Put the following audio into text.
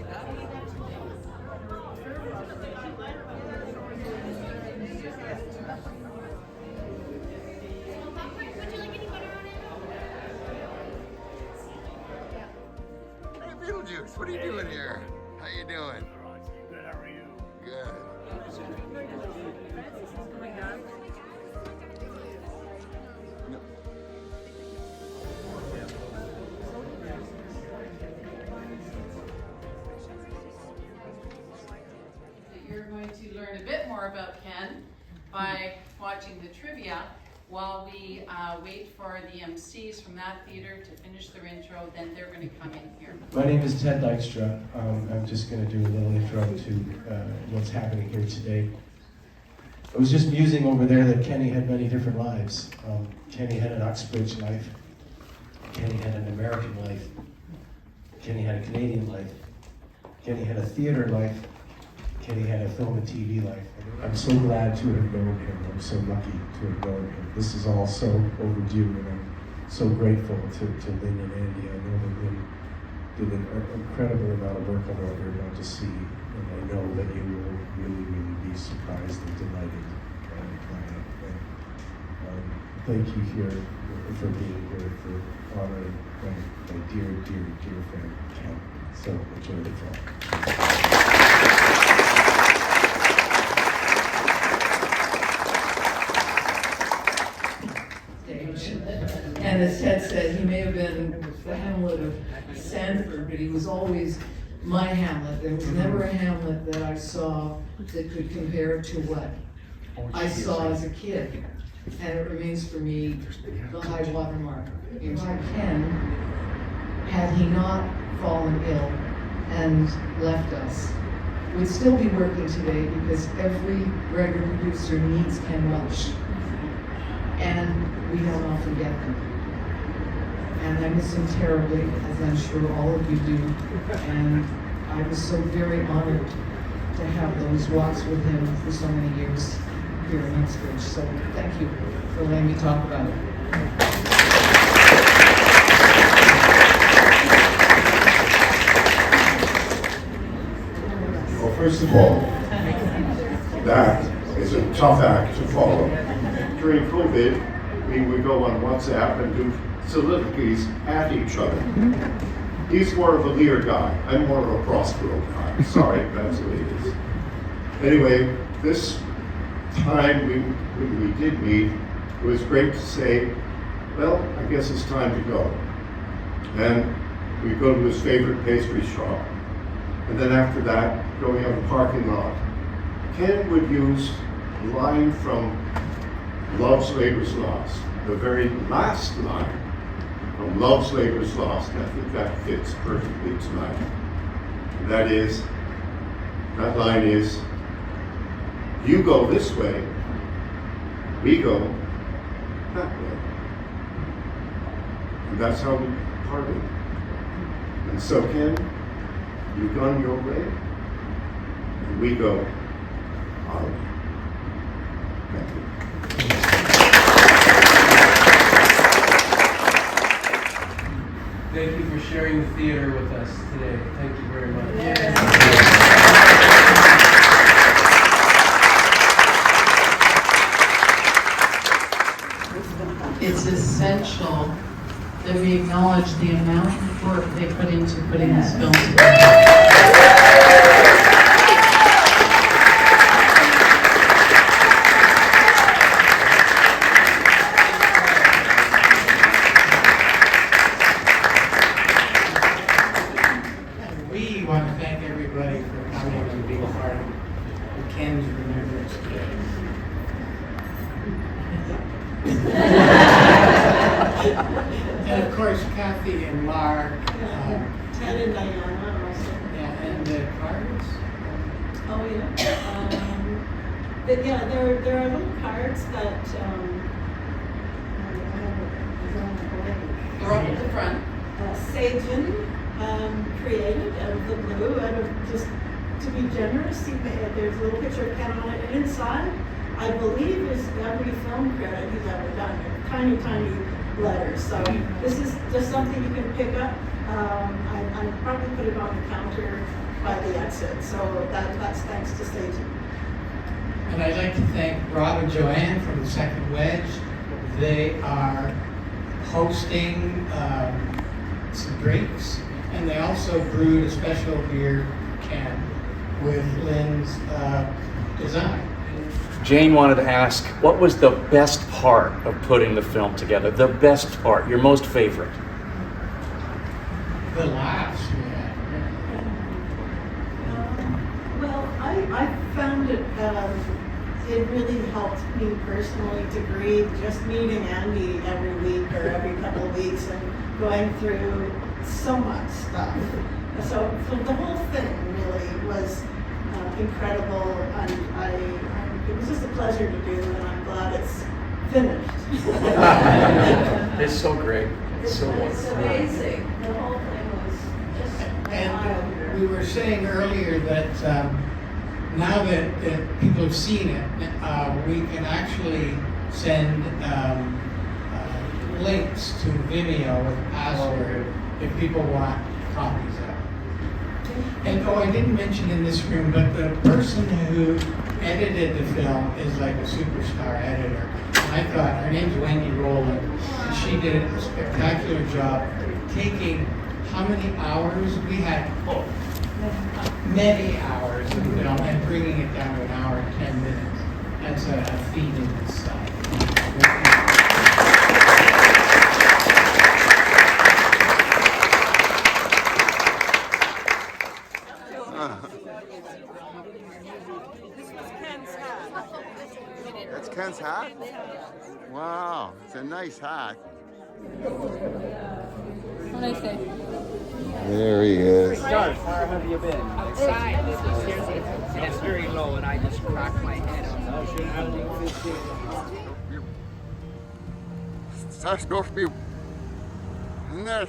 Hey, Beetlejuice, what are you doing here? How you doing? Good, how are you? Good. You're going to learn a bit more about Ken by watching the trivia while we wait for the MCs from that theater to finish their intro, then they're going to come in here. My name is Ted Dykstra. I'm just going to do a little intro to what's happening here today. I was just musing over there that Kenny had many different lives. Kenny had an Uxbridge life. Kenny had an American life. Kenny had a Canadian life. Kenny had a theater life. Kenny had a film and TV life. I'm so glad to have known him. I'm so lucky to have known him. This is all so overdue, and I'm so grateful to Lynne and Andy. I know that Lynne did an incredible amount of work on what you're about to see, and I know that you will really, really be surprised and delighted by it. And, thank you here for being here, for honoring my dear, dear, dear friend, Ken. So enjoy the film. And as Ted said, he may have been the Hamlet of Sanford, but he was always my Hamlet. There was never a Hamlet that I saw that could compare to what I saw as a kid. And it remains for me the high watermark. Ken, had he not fallen ill and left us, would still be working today because every record producer needs Ken Welsh. And we don't often get them. And I miss him terribly, as I'm sure all of you do. And I was so very honored to have those walks with him for so many years here in Uxbridge. So thank you for letting me talk about it. Well, first of all, that is a tough act to follow. During COVID, we would go on WhatsApp and do soliloquies at each other. He's more of a Lear guy. I'm more of a Prospero guy. Sorry, that's the way it is. Anyway, this time when we did meet, it was great to say, well, I guess it's time to go. And we go to his favorite pastry shop. And then after that, going out the parking lot. Ken would use a line from Love's Labour's Lost, the very last line from Love's Labour's Lost, and I think that fits perfectly tonight. And that line is, you go this way, we go that way. And that's how we parted. And so Ken, you've gone your way, and we go our way. Thank you. Thank you for sharing the theater with us today. Thank you very much. It's essential that we acknowledge the amount of work they put into putting this film together. We want to thank everybody for coming and being part of Ken's remembrance today. And of course, Kathy and Mark. Ted and Diana also. Yeah, and the cards. Oh yeah. But yeah, there are little cards that They're up at the front. Sagen created out of the blue, out of just to be generous. There's a little picture of Ken on it, and inside, I believe, is every film credit he's ever done. Tiny letters. So this is just something you can pick up. I probably put it on the counter by the exit. So that's thanks to Satan. And I'd like to thank Rob and Joanne from the Second Wedge. They are hosting some drinks, and they also brewed a special beer can with Lynn's design. Jane wanted to ask, what was the best part of putting the film together? The best part, your most favorite? The laughs we had. Well, I found it, it really helped me personally to grieve just meeting Andy every week or every couple of weeks and going through so much stuff. So the whole thing really was incredible, and it was just a pleasure to do, and I'm glad it's finished. It's so great. It's so It's wonderful. amazing. The whole thing was just And we were saying earlier that now that people have seen it, we can actually send links to Vimeo with a password if people want copies of it. And I didn't mention in this room, but the person who edited the film is like a superstar editor. And I thought, her name's Wendy Rowland, and she did a spectacular job taking how many hours we had? Many hours of film and bringing it down to an hour and 10 minutes. That's a feat in itself. That's Ken's hat? Wow, it's a nice hat. What did I say? There he is. How have you been? Outside. It's very low, and I just cracked my head. That's supposed to be. Isn't that